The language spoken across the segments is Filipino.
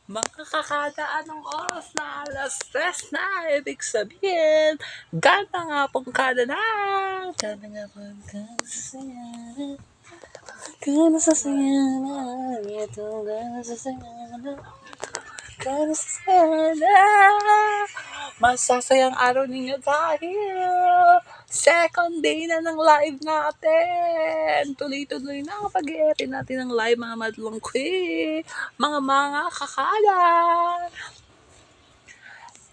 Makakakadaan ng oras na 3:00 na, ibig sabihin, ganda nga pong kada na. Ganda nga pong kada sa saya. Ganda sa saya na. Ito ganda sa saya na. Ganda sa saya na. Masasayang araw ninyo dahil second day na ng live natin. Tuloy-tuloy na ang pag-i-edit natin ng live, mga madlong mga kakala.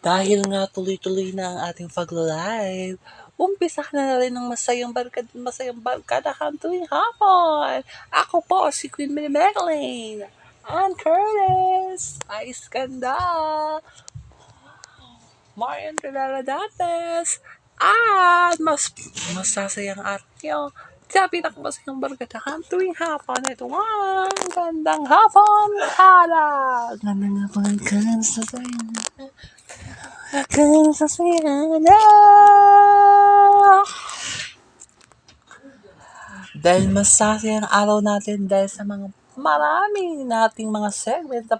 Dahil nga tuloy-tuloy na ang ating pag-live, umpisa na rin ng masayang barkadahan tuwing hapon. Ako po si Queen Merlin, Ann Curtis, Ice Ganda, Marian Rivera Dantes, at masasayang araw nyo sa pinakamasayang barkadahan tuwing hapon. Ito ang gandang hapon, hala! Gandang hapon, gandang sasayang. Gandang sasayang na! Dahil masasayang araw natin dahil sa mga marami nating mga segment na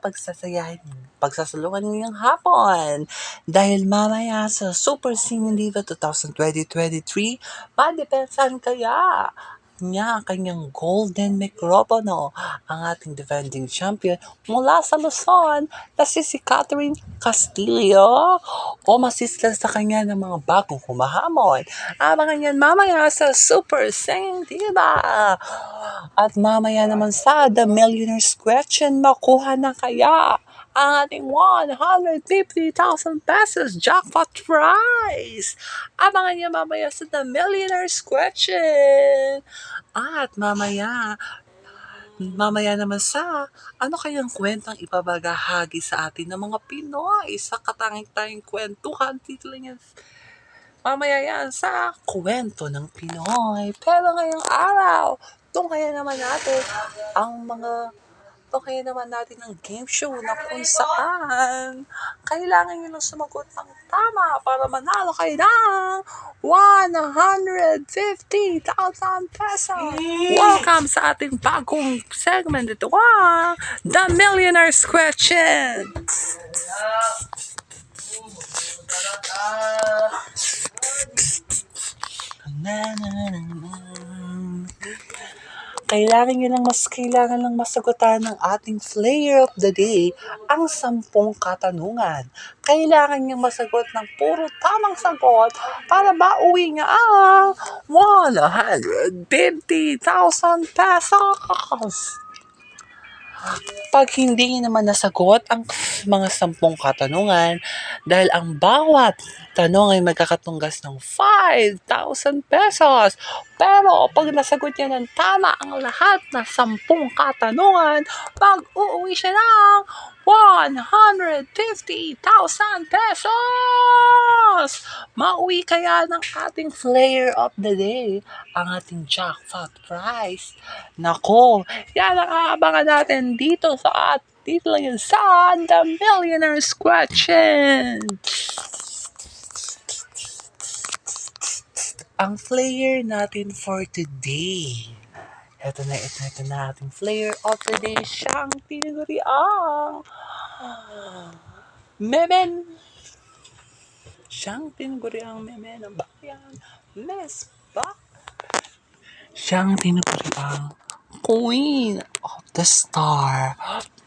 pagsasalungan ngayong hapon. Dahil mamaya sa Super Singing Diva 2023, madepensahan kaya niya ang kanyang golden mikropono, ang ating defending champion mula sa Luzon na si Catherine Castillo, o masislan sa kanya ng mga bagong humahamon. Abangan yan mamaya sa Super Singing Diva. At mamaya naman sa The Millionaire's Question, makuha na kaya ang ating 150,000 pesos jackpot prize. Abangan niyo mamaya sa The Millionaire's Question. At mamaya naman sa ano kayang kwentang ipabagahagi sa atin ng mga Pinoy sa katanging-tanging kwentuhan. Dito lang yan. Mamaya yan sa kwento ng Pinoy. Pero ngayong araw, tunghayan naman natin ang game show na kung saan kailangan nyo lang sumagot ng tama para manalo kayo ng 150,000 pesos. Welcome sa ating bagong segment. Ito ang The Millionaire's Question. Kailangan lang masagutan ng ating Player of the Day ang 10 katanungan. Kailangan niyang masagot ng puro tamang sagot para mauwi niya ang 150,000 pesos. Pag hindi niyo naman nasagot ang mga 10 katanungan, dahil ang bawat tanong ay magkakatunggas ng 5,000 pesos. Pero pag nasagot niya ng tama ang lahat na 10 katanungan, uuwi siya ng 150,000 pesos! Mauwi kaya ng ating Player of the Day ang ating jackpot prize? Nako, yan ang aabangan natin dito lang yan sa The Millionaire's Question. Ang player natin for today. Ito na ating player of the day. Siyang tinaguri ang Memen. Siyang tinaguri ang Memen ng bayan. Miss Ba. Siyang tinaguri ang Queen of the Star.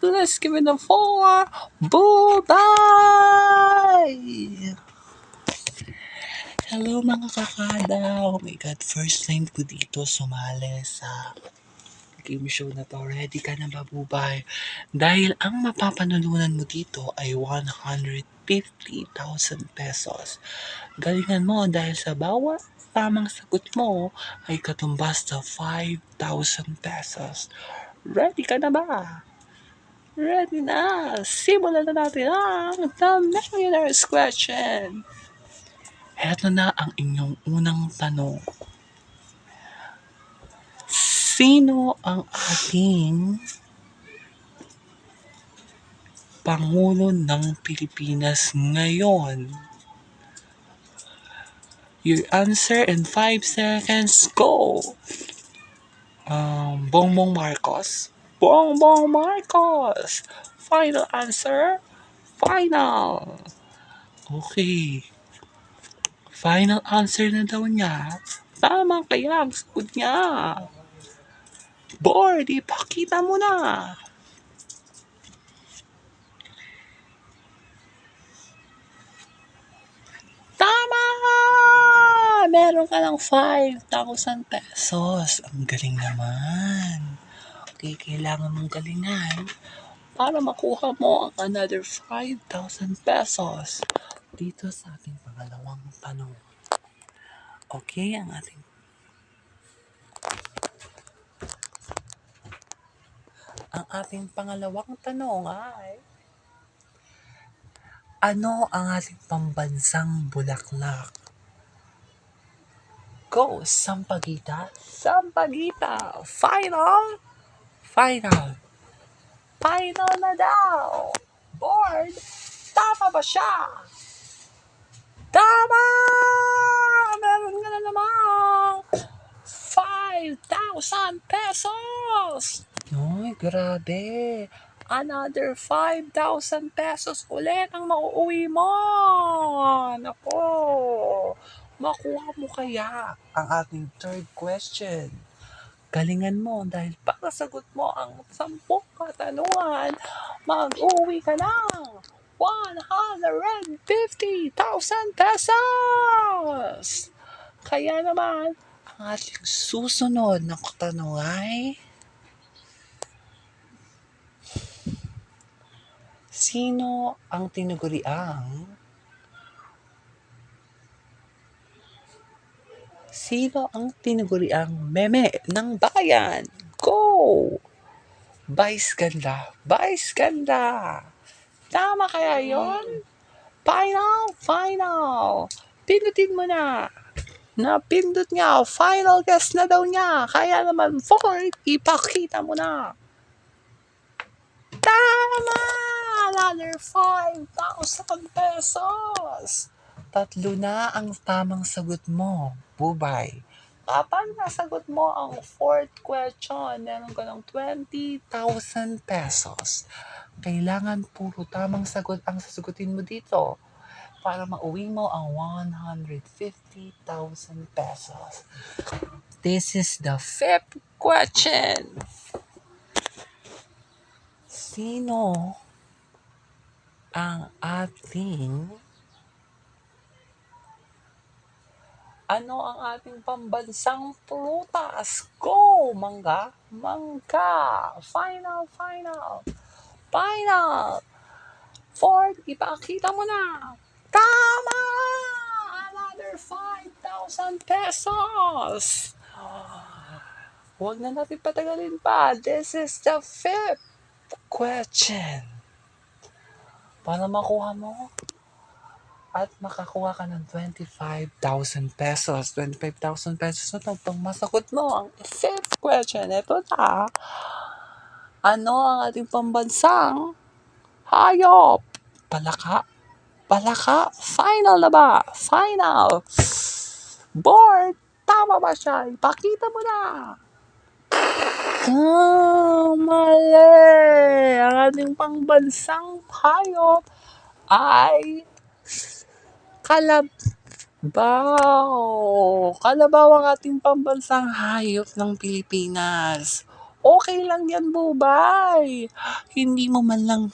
Let's give it a 4. Bye-bye! Hello mga kakada! Oh my God, first time ko dito sumali sa game show na to. Ready ka na ba, Bubay? Dahil ang mapapanalunan mo dito ay 150,000 pesos. Galingan mo dahil sa bawat tamang sagot mo ay katumbas sa 5,000 pesos. Ready ka na ba? Ready na! Simulan na natin ang The Millionaire's Question. Heto na ang inyong unang tanong. Sino ang ating Pangulo ng Pilipinas ngayon? Your answer in 5 seconds. Go! Bongbong Marcos. Bongbong Marcos. final answer? Final. Okay. Final answer na daw niya. Tama kaya ang sagot niya. Board, ipakita mo na. Tama! Meron ka ng 5,000 pesos. Ang galing naman. Okay, kailangan mong galingan para makuha mo ang another 5,000 pesos dito sa ating pangalawang tanong. Okay, ang ating pangalawang tanong ay, ano ang ating pambansang bulaklak? Go, Sampaguita! Sampaguita! Final! Final! Final na daw! Board! Tama ba siya? Tama! Meron ka na namang 5,000 pesos! Uy, grabe! Another 5,000 pesos ulit ang mauuwi mo! Nako! Makuha mo kaya ang ating third question? Galingan mo dahil para sagot mo ang 10 katanungan, mag-uwi ka ng 150,000 pesos! Kaya naman, ang ating susunod na katanungan ay, sino ang tinaguriang meme ng bayan? Go! Vice ganda! Vice ganda! Tama kaya yon? Final! Final! Pindutin mo na! Napindot niya! Final guess na daw niya! Kaya naman, Ford, ipakita mo na! Tama! Another 5,000 pesos! Tatlo na ang tamang sagot mo, Bubay. Kapag nasagot mo ang fourth question, meron ka ng 20,000 pesos. Kailangan puro tamang sagot ang sasagutin mo dito para mauwi mo ang 150,000 pesos. This is the fifth question. Sino ang ating Ano ang ating pambansang prutas? Go! Mangga? Mangga! Final, final! Final! Ford, ipakita mo na! Tama! Another 5,000 pesos! Huwag na natin patagalin pa. This is the fifth question. Para makuha mo at makakuha ka ng 25,000 pesos. 25,000 pesos na ito pag masagot mo ang fifth question. Ito na. Ano ang ating pambansang hayop? Palaka? Palaka? Final na ba? Final! Board! Tama ba siya? Ipakita mo na! Mali! Ang ating pangbansang hayop ay Kalabaw! Kalabaw ang ating pambansang hayop ng Pilipinas. Okay lang yan, Bubay. Hindi mo man lang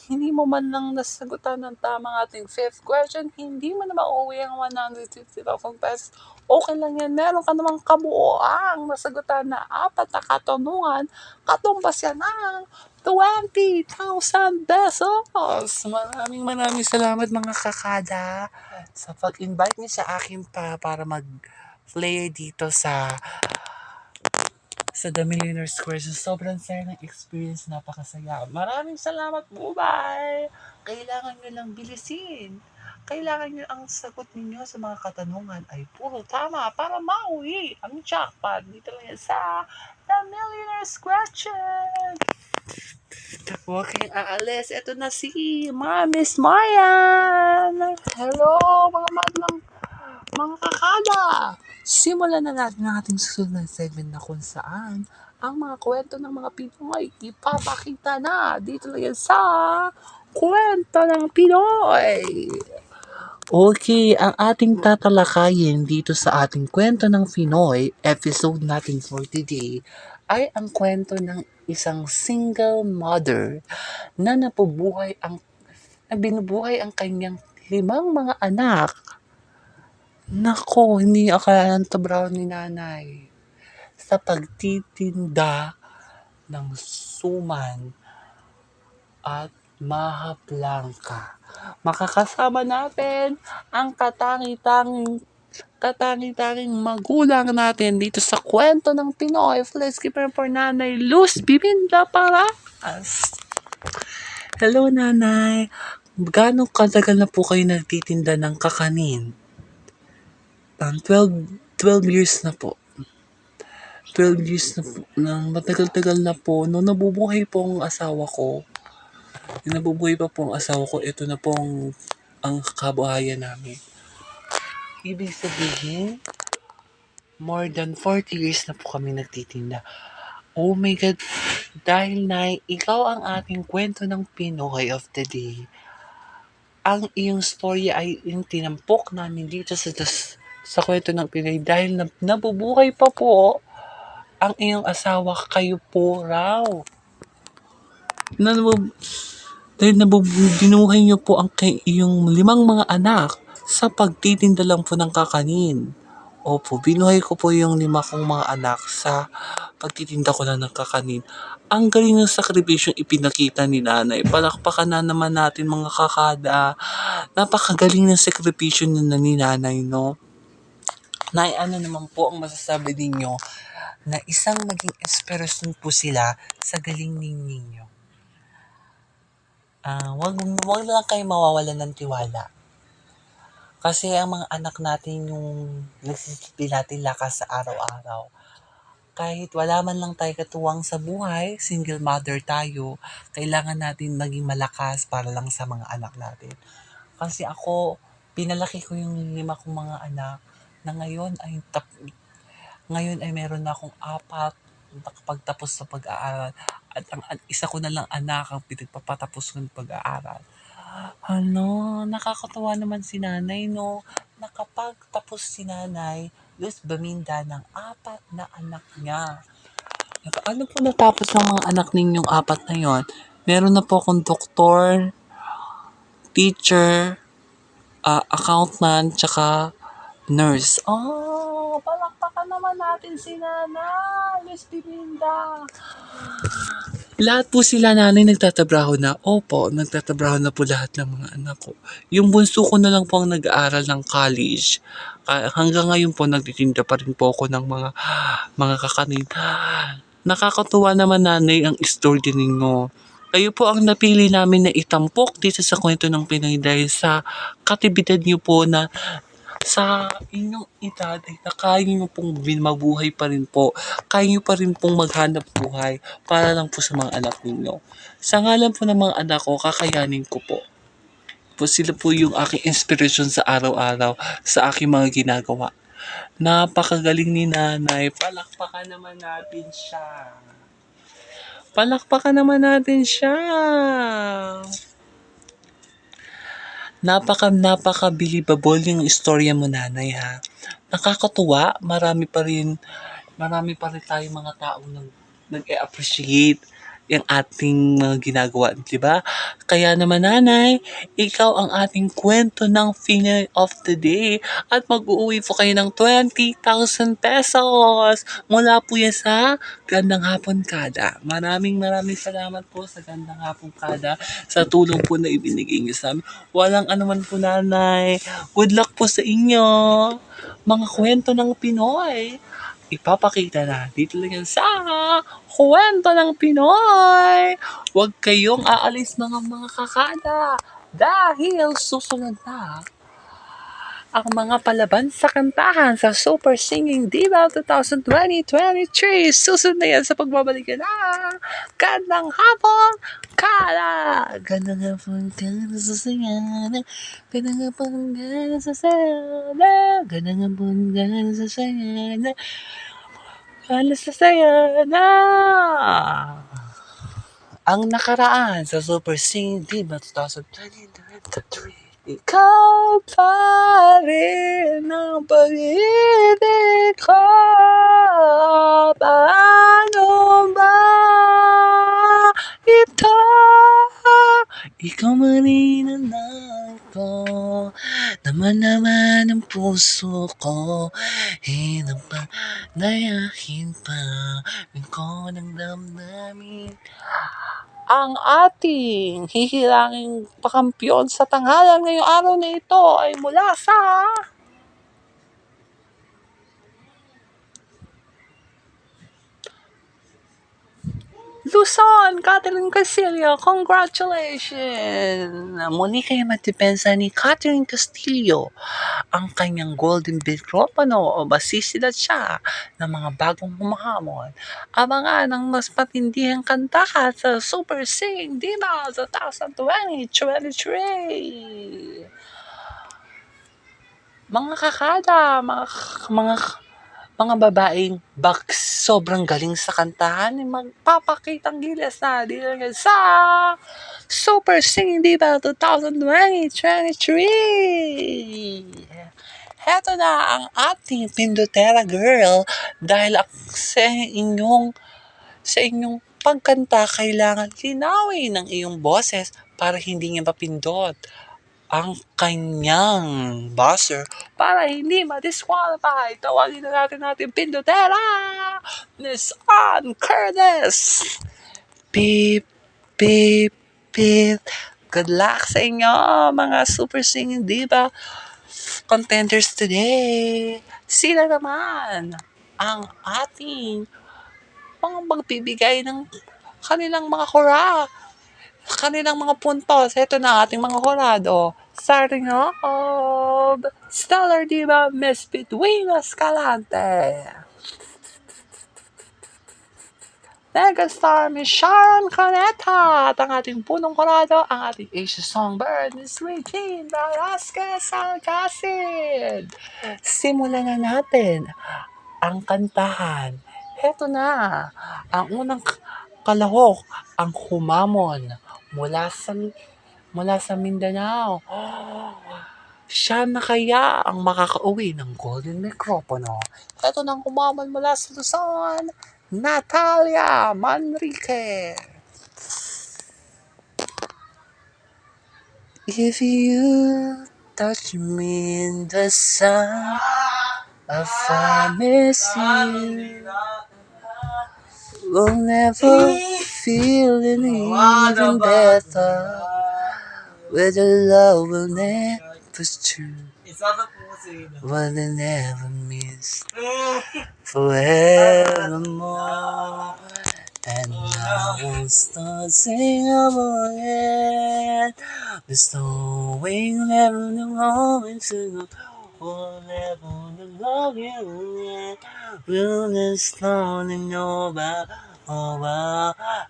nasagutan ng tamang ating fifth question, hindi mo na mauuwi ang 150,000 pesos. Okay lang yan. Meron ka namang kabuoang nasagutan na 4 na katanungan. Katumbas yan ng 20,000 pesos. Maraming salamat mga kakada sa pag-invite niyo sa akin para mag-play dito sa The Millionaire Square. So, sobrang saya ng experience, napakasaya. Maraming salamat, Bubay! Kailangan nyo lang bilisin. Kailangan nyo ang sagot ninyo sa mga katanungan ay puro tama para mauwi ang jackpot. Dito lang yan sa The Millionaire Question. Huwag kayong aalis. Ito na si Miss Marian. Hello, mga madlang mga kakada. Simulan na natin ang ating susunod na segment na kung saan ang mga kwento ng mga Pinoy. Ipapakita na dito lang yan sa Kwento ng Pinoy. Okay, ang ating tatalakayin dito sa ating Kwento ng Pinoy, episode natin for today, ay ang kwento ng isang single mother na na binubuhay ang kanyang 5 mga anak. Nako, hindi akalain tabraw ni nanay sa pagtitinda ng suman at maha blanca. Makakasama natin ang katangi-tanging magulang natin dito sa Kwento ng Pinoy. Let's keep it for Nanay Luz Biminda Paras. Hello, Nanay. Gaano katagal na po kayo nagtitinda ng kakanin? 12 years na po. 12 years na po. Nang matagal-tagal na po. Nung nabubuhay po ang asawa ko, ito na po ang kabuhayan namin. Ibig sabihin, more than 40 years na po kami nagtitinda. Oh my God. Dahil ikaw ang ating Kwento ng Pinoy of the day. Ang iyong story ay yung tinampok namin dito sa Kwento ng Pinoy dahil nabubuhay pa po ang iyong asawa, kayo po raw. Dahil binuhay niyo po ang iyong 5 mga anak sa pagtitinda lang po ng kakanin. Opo, binuhay ko po yung 5 kong mga anak sa pagtitinda ko lang ng kakanin. Ang galing ng sakripisyong ipinakita ni nanay. Palakpakan na naman natin mga kakada. Napakagaling ng sakripisyo na ni nanay, no? Nay, ano naman po ang masasabi ninyo na isang maging inspirasyon po sila sa galing ninyo? Wag lang kayo mawawalan ng tiwala. Kasi ang mga anak natin yung nagsisilbi natin lakas sa araw-araw. Kahit wala man lang tayo katuwang sa buhay, single mother tayo, kailangan natin maging malakas para lang sa mga anak natin. Kasi ako, pinalaki ko yung 5 kong mga anak na ngayon ay meron na akong 4 nakapagtapos sa pag-aaral at ang isa ko na lang anak ang pinagpapatapos ko ng pag-aaral. Nakakatuwa naman si nanay, no? Nakapagtapos si nanay, Luz Biminda, ng 4 na anak niya. Ano po natapos ng mga anak ninyong 4 na yon? Meron na po akong doktor, teacher, accountant, tsaka nurse. Palakpakan naman natin si nanay, Luz Biminda. Lahat po sila nanay nagtatrabaho na. Opo, nagtatrabaho na po lahat ng mga anak ko. Yung bunso ko na lang po ang nag-aaral ng college. Hanggang ngayon po nagtitinda pa rin po ako ng mga kakanin. Nakakatuwa naman nanay ang story ninyo. Kayo po ang napili namin na itampok dito sa Kwento ng Pinoy dahil sa katibidad niyo po na sa inyong edad ay kaya nyo pong mabuhay pa rin po. Kaya nyo pa rin pong maghanap buhay para lang po sa mga anak ninyo. Sa ngalan po ng mga anak ko, kakayanin ko po. Sila po yung aking inspiration sa araw-araw sa aking mga ginagawa. Napakagaling ni nanay. Palakpakan naman natin siya. Napaka-believable yung istorya mo, nanay, ha. Nakakatuwa, marami pa rin tayong mga taong nag-appreciate yung ating mga ginagawa, di ba? Kaya naman, nanay, ikaw ang ating Kwento ng Pinoy of the Day at mag-uuwi po kayo ng 20,000 pesos mula po yan sa Gandang Hapon Kada. Maraming salamat po sa Gandang Hapon Kada sa tulong po na ibinigay niyo sa amin. Walang anuman po, nanay. Good luck po sa inyo. Mga Kwento ng Pinoy. Ipapakita na dito lang yan sa Kwento ng Pinoy. Huwag kayong aalis mga kakada dahil susunod na ang mga palaban sa kantahan sa Super Singing Diva 2023. Susunod na yan sa pagbabalik na Gandang Hapon Kada. Gandang hapon kada sa sayana. Gandang hapon kada sa sayana. Gandang hapon kada sa sayana. Nasasaya na ang nakaraan sa Super Singing Diva 2023. Ikaw pa rin ang pag-ibig ko. Paano ba ito? Ikaw man rin ang nais ko. Naman ang puso ko. Hinang panayahin pa. Ko ng damdamin. Ang ating hihiranging pakampyon sa tanghalan ngayong araw na ito ay mula sa Luzon, Catherine Castillo. Congratulations! Muli kayo matipensa ni Catherine Castillo ang kanyang golden microphone o masisilat siya ng mga bagong humahamon. Abangan ang mas matindihang kantahan sa Super Singing Diva sa 2023. Mga kakada, mga babaeng sobrang galing sa kantahan, magpapakitang gilas na dito sa Super Singing Diva 2023. Heto na ang ating Pindotera Girl dahil sa inyong pagkanta kailangan linawin ng iyong boses para hindi niya mapindot ang kanyang buzzer para hindi ma-disqualify. Tawagin na natin Pindotera! Miss Ann Curtis! Beep, beep, beep. Good luck sa inyo, mga Super Singing Diva contenders today. Sila naman ang ating mga magbibigay ng kanilang mga puntos. Ito na ating mga kurado. Starting off, Stellar Diva Miss Between Escalante. Megastar Miss Sharon Cuneta at ang ating punong kurado, ang ating Asia Songbird Miss Regine Velasquez Alcacid. Simulan na natin ang kantahan. Heto na, ang unang kalahok, ang humamon mula sa Mindanao. Siya na kaya ang makakauwi ng golden micropono. Heto na ang humamon mula sa Luzon, Natalia Manrique. If you touch me in the sun, I promise you we'll never feel any even better. Where the love will never true, will they never miss forevermore. And I will start singing again, bestowing never the moment to go, never the love you will just only know about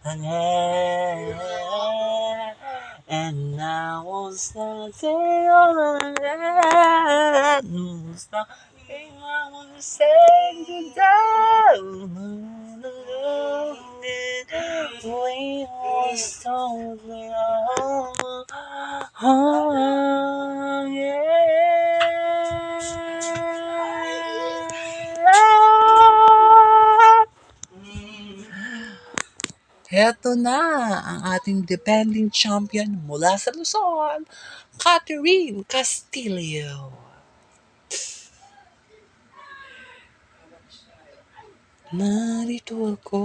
again. And I will start singing again, stopping I want to say goodbye. We were so Heto na ang ating defending champion mula sa Luzon, Catherine Castillo. Narito ako.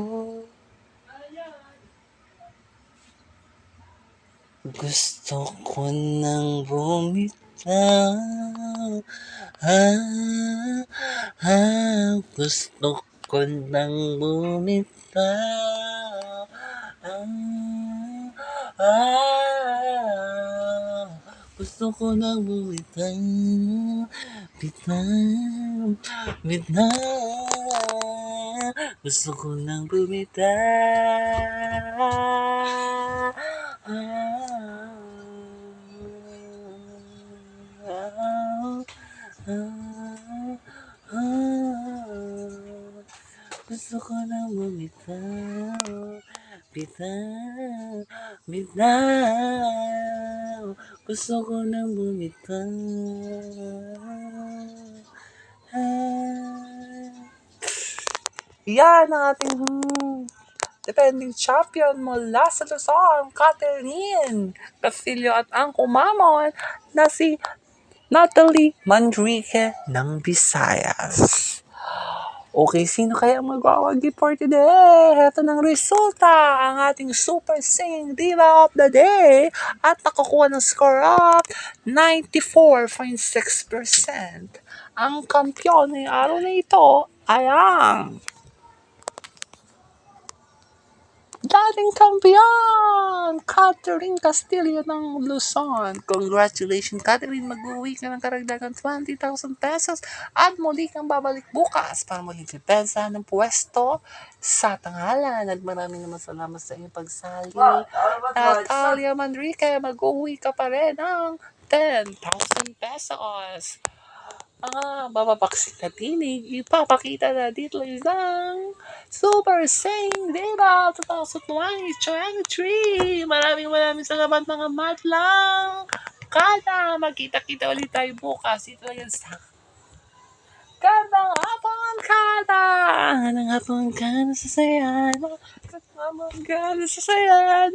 Gusto ko nang bumitaw. Gusto ko nang bumitaw. Gusto ko nang bumitaw. Bitaw. Gusto ko nang bumitaw. Gusto Gusto ko nang bumitaw, bitaw, bitaw. Gusto ko nang bumitaw. Yan ang ating defending champion mula sa Luzon, Catherine Castillo at ang kumamon na si Natalie Manrique ng Visayas. Okay, sino kaya magwawagi for today? Heto ng resulta, ang ating Super Sing Diva of the Day at nakakuha ng score of 94.6%. Ang kampiyon ng araw na ito ay ang dating kampiyon, Catherine Castillo ng Luzon. Congratulations, Catherine. Mag-uwi ka ng karagdagang 20,000 pesos at muli kang babalik bukas para muling depensa ng pwesto sa tanghalan. At maraming naman salamat sa iyong pagsali. Natalia Manrique, mag-uwi ka pa rin ng 10,000 pesos. Mga bababaksit na tinig, ipapakita na dito lang Super Sing Diva 2023. Maraming salamat mga madlang. Kada magkita-kita ulit tayo bukas. Ito lang yan sa Gandang hapon, kada! Gandang hapon ka na sa saya. Gandang hapon ka na sa saya.